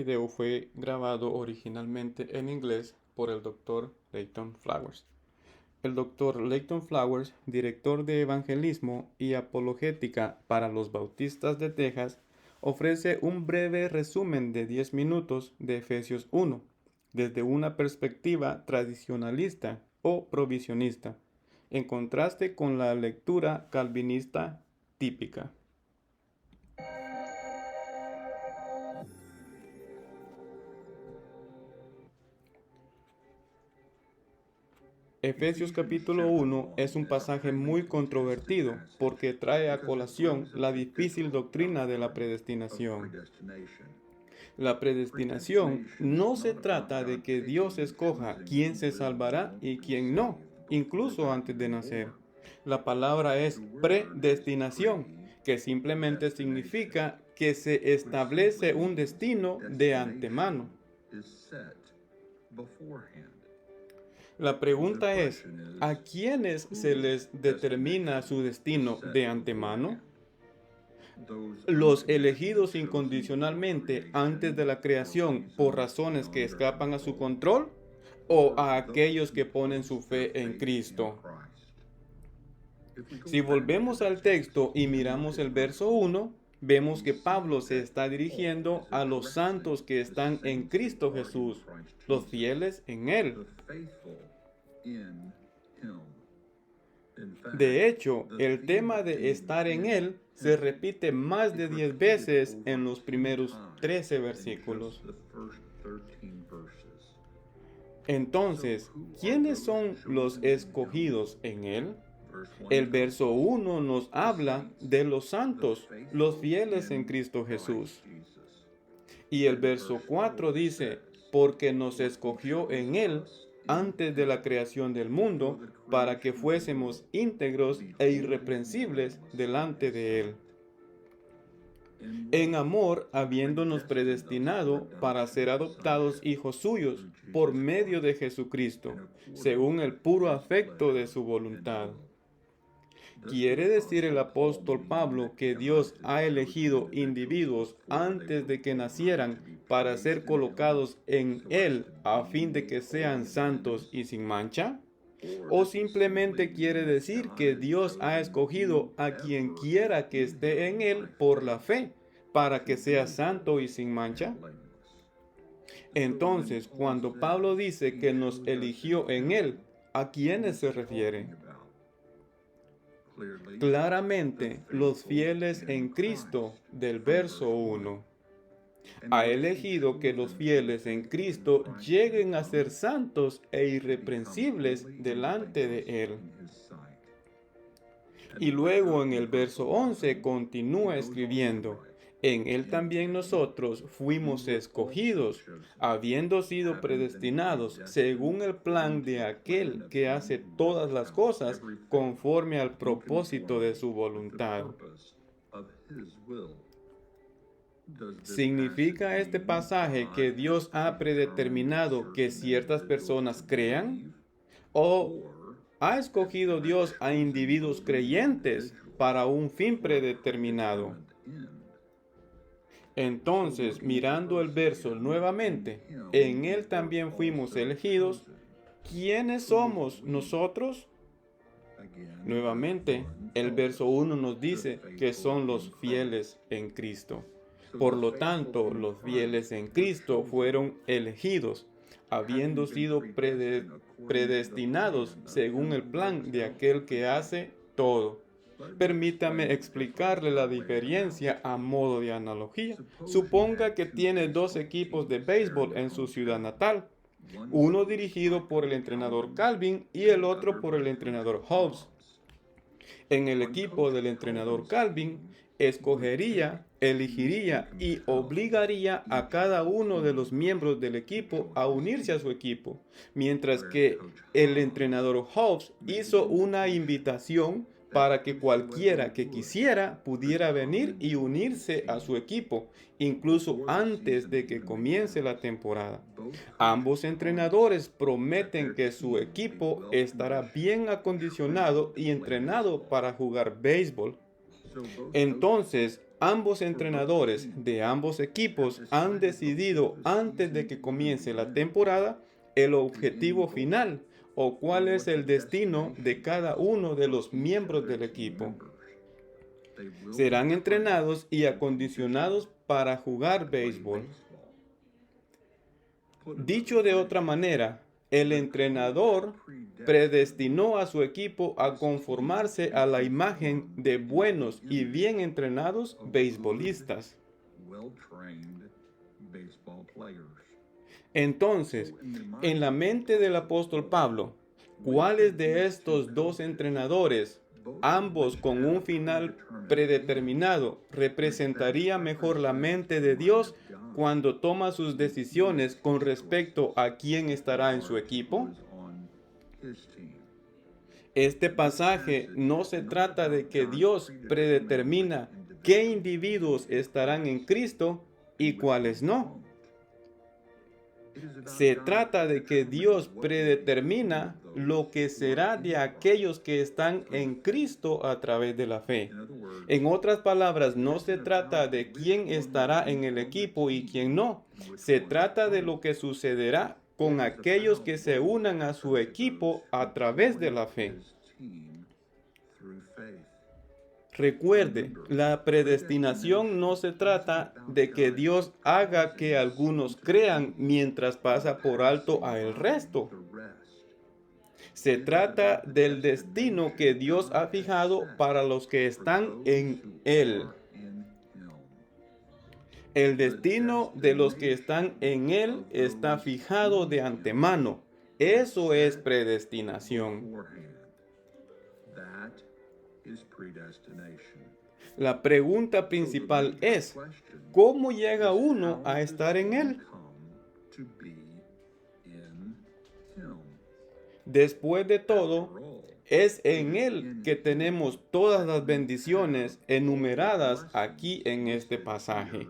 video fue grabado originalmente en inglés por el Dr. Leighton Flowers. El Dr. Leighton Flowers, director de evangelismo y apologética para los bautistas de Texas, ofrece un breve resumen de 10 minutos de Efesios 1, desde una perspectiva tradicionalista o provisionista, en contraste con la lectura calvinista típica. Efesios capítulo 1 es un pasaje muy controvertido porque trae a colación la difícil doctrina de la predestinación. La predestinación no se trata de que Dios escoja quién se salvará y quién no, incluso antes de nacer. La palabra es predestinación, que simplemente significa que se establece un destino de antemano. La pregunta es, ¿a quiénes se les determina su destino de antemano? Los elegidos incondicionalmente antes de la creación por razones que escapan a su control, o a aquellos que ponen su fe en Cristo. Si volvemos al texto y miramos el verso 1, vemos que Pablo se está dirigiendo a los santos que están en Cristo Jesús, los fieles en Él. De hecho, el tema de estar en Él se repite más de 10 veces en los primeros 13 versículos. Entonces, ¿quiénes son los escogidos en Él? El verso 1 nos habla de los santos, los fieles en Cristo Jesús. Y el verso 4 dice, porque nos escogió en Él antes de la creación del mundo, para que fuésemos íntegros e irreprensibles delante de Él. En amor, habiéndonos predestinado para ser adoptados hijos suyos por medio de Jesucristo, según el puro afecto de su voluntad. ¿Quiere decir el apóstol Pablo que Dios ha elegido individuos antes de que nacieran para ser colocados en Él a fin de que sean santos y sin mancha? ¿O simplemente quiere decir que Dios ha escogido a quien quiera que esté en Él por la fe para que sea santo y sin mancha? Entonces, cuando Pablo dice que nos eligió en Él, ¿a quiénes se refiere? Claramente, los fieles en Cristo del verso 1. Ha elegido que los fieles en Cristo lleguen a ser santos e irreprensibles delante de Él. Y luego en el verso 11 continúa escribiendo, en Él también nosotros fuimos escogidos, habiendo sido predestinados según el plan de aquel que hace todas las cosas conforme al propósito de su voluntad. ¿Significa este pasaje que Dios ha predeterminado que ciertas personas crean? ¿O ha escogido Dios a individuos creyentes para un fin predeterminado? Entonces, mirando el verso nuevamente, en Él también fuimos elegidos. ¿Quiénes somos nosotros? Nuevamente, el verso 1 nos dice que son los fieles en Cristo. Por lo tanto, los fieles en Cristo fueron elegidos, habiendo sido predestinados según el plan de aquel que hace todo. Permítame explicarle la diferencia a modo de analogía. Suponga que tiene dos equipos de béisbol en su ciudad natal, uno dirigido por el entrenador Calvin y el otro por el entrenador Hobbs. En el equipo del entrenador Calvin, escogería, elegiría y obligaría a cada uno de los miembros del equipo a unirse a su equipo, mientras que el entrenador Hobbs hizo una invitación para que cualquiera que quisiera pudiera venir y unirse a su equipo, incluso antes de que comience la temporada. Ambos entrenadores prometen que su equipo estará bien acondicionado y entrenado para jugar béisbol. Entonces, Ambos entrenadores de ambos equipos han decidido antes de que comience la temporada el objetivo final o cuál es el destino de cada uno de los miembros del equipo. Serán entrenados y acondicionados para jugar béisbol. Dicho de otra manera, el entrenador predestinó a su equipo a conformarse a la imagen de buenos y bien entrenados beisbolistas. Entonces, en la mente del apóstol Pablo, ¿cuáles de estos dos entrenadores, ambos con un final predeterminado, representaría mejor la mente de Dios cuando toma sus decisiones con respecto a quién estará en su equipo? Este pasaje no se trata de que Dios predetermina qué individuos estarán en Cristo y cuáles no. Se trata de que Dios predetermina lo que será de aquellos que están en Cristo a través de la fe. En otras palabras, no se trata de quién estará en el equipo y quién no. Se trata de lo que sucederá con aquellos que se unan a su equipo a través de la fe. Recuerde, la predestinación no se trata de que Dios haga que algunos crean mientras pasa por alto a el resto. Se trata del destino que Dios ha fijado para los que están en Él. El destino de los que están en Él está fijado de antemano. Eso es predestinación. La pregunta principal es, ¿cómo llega uno a estar en Él? Después de todo, es en Él que tenemos todas las bendiciones enumeradas aquí en este pasaje.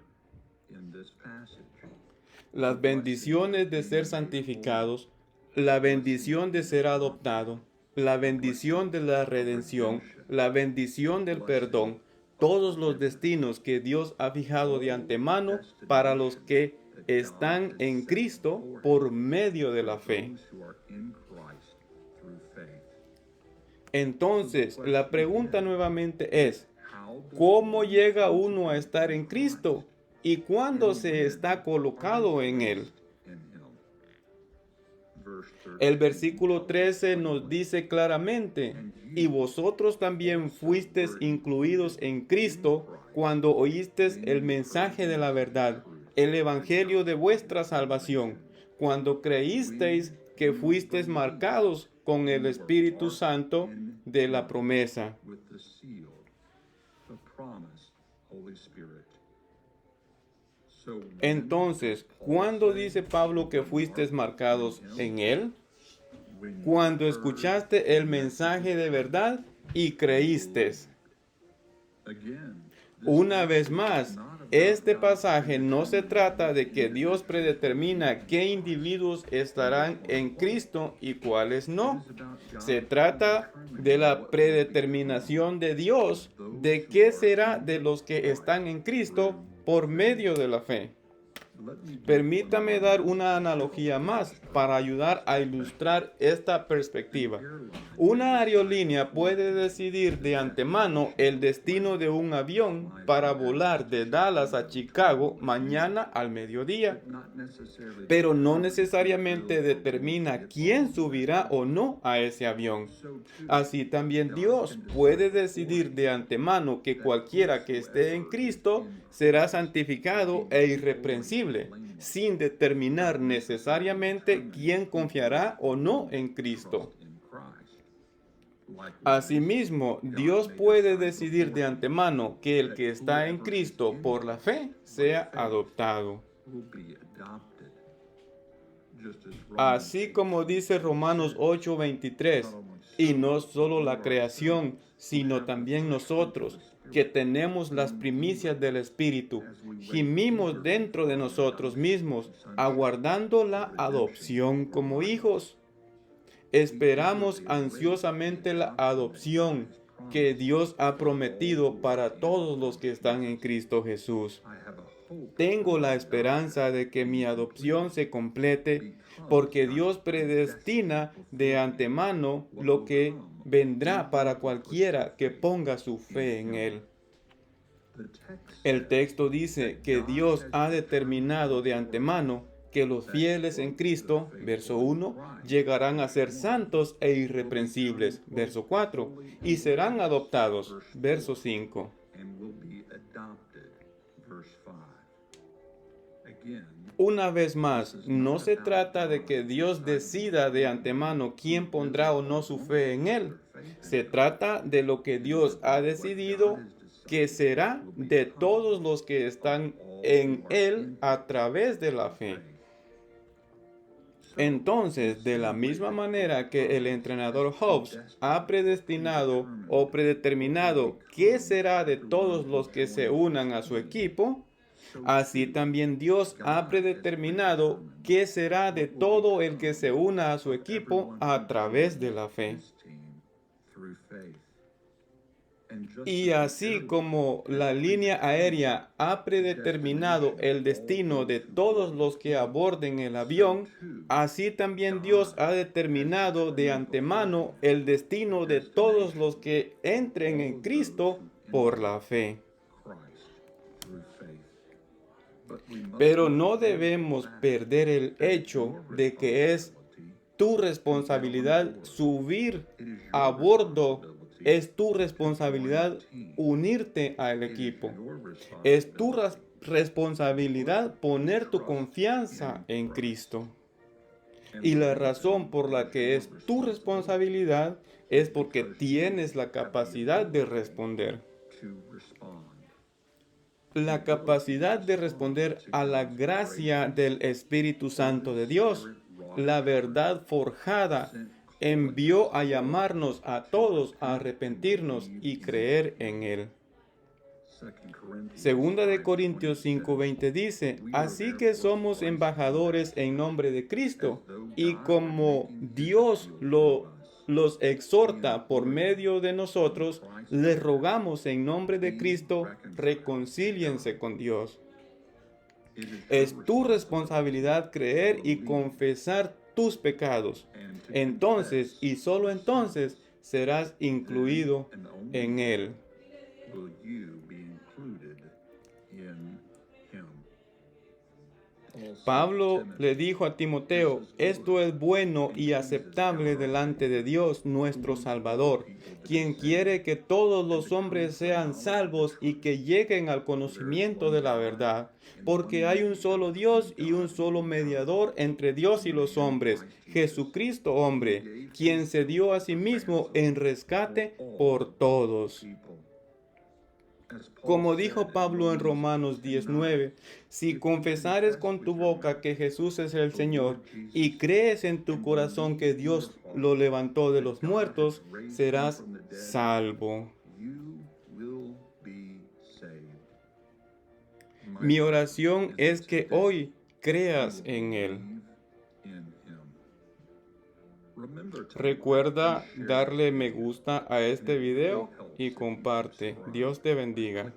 Las bendiciones de ser santificados, la bendición de ser adoptado, la bendición de la redención, la bendición del perdón, todos los destinos que Dios ha fijado de antemano para los que están en Cristo por medio de la fe. Entonces, la pregunta nuevamente es, ¿cómo llega uno a estar en Cristo? ¿Y cuándo se está colocado en Él? El versículo 13 nos dice claramente, y vosotros también fuisteis incluidos en Cristo cuando oísteis el mensaje de la verdad, el evangelio de vuestra salvación, cuando creísteis que fuisteis marcados con el Espíritu Santo de la promesa. Entonces, ¿cuándo dice Pablo que fuisteis marcados en Él? Cuando escuchaste el mensaje de verdad y creíste. Una vez más, este pasaje no se trata de que Dios predetermina qué individuos estarán en Cristo y cuáles no. Se trata de la predeterminación de Dios de qué será de los que están en Cristo por medio de la fe. Permítame dar una analogía más para ayudar a ilustrar esta perspectiva. Una aerolínea puede decidir de antemano el destino de un avión para volar de Dallas a Chicago mañana al mediodía, pero no necesariamente determina quién subirá o no a ese avión. Así también Dios puede decidir de antemano que cualquiera que esté en Cristo será santificado e irreprensible, sin determinar necesariamente quién confiará o no en Cristo. Asimismo, Dios puede decidir de antemano que el que está en Cristo por la fe sea adoptado. Así como dice Romanos 8:23, y no solo la creación, sino también nosotros, que tenemos las primicias del Espíritu, gimimos dentro de nosotros mismos, aguardando la adopción como hijos. Esperamos ansiosamente la adopción, que Dios ha prometido para todos los que están en Cristo Jesús. Tengo la esperanza de que mi adopción se complete porque Dios predestina de antemano lo que vendrá para cualquiera que ponga su fe en Él. El texto dice que Dios ha determinado de antemano que los fieles en Cristo, verso 1, llegarán a ser santos e irreprensibles, verso 4, y serán adoptados, verso 5. Una vez más, no se trata de que Dios decida de antemano quién pondrá o no su fe en Él. Se trata de lo que Dios ha decidido que será de todos los que están en Él a través de la fe. Entonces, de la misma manera que el entrenador Hobbs ha predestinado o predeterminado qué será de todos los que se unan a su equipo, así también Dios ha predeterminado qué será de todo el que se una a su equipo a través de la fe. Y así como la línea aérea ha predeterminado el destino de todos los que aborden el avión, así también Dios ha determinado de antemano el destino de todos los que entren en Cristo por la fe. Pero no debemos perder el hecho de que es tu responsabilidad subir a bordo. Es tu responsabilidad unirte al equipo. Es tu responsabilidad poner tu confianza en Cristo. Y la razón por la que es tu responsabilidad es porque tienes la capacidad de responder. La capacidad de responder a la gracia del Espíritu Santo de Dios, la verdad forjada, envió a llamarnos a todos a arrepentirnos y creer en Él. Segunda de Corintios 5:20 dice, así que somos embajadores en nombre de Cristo, y como Dios los exhorta por medio de nosotros, les rogamos en nombre de Cristo, reconcíliense con Dios. Es tu responsabilidad creer y confesar tus pecados. Entonces, y solo entonces, serás incluido en Él. Pablo le dijo a Timoteo, esto es bueno y aceptable delante de Dios nuestro Salvador, quien quiere que todos los hombres sean salvos y que lleguen al conocimiento de la verdad, porque hay un solo Dios y un solo mediador entre Dios y los hombres, Jesucristo hombre, quien se dio a sí mismo en rescate por todos. Como dijo Pablo en Romanos 19, si confesares con tu boca que Jesús es el Señor y crees en tu corazón que Dios lo levantó de los muertos, serás salvo. Mi oración es que hoy creas en Él. Recuerda darle me gusta a este video y comparte. Dios te bendiga.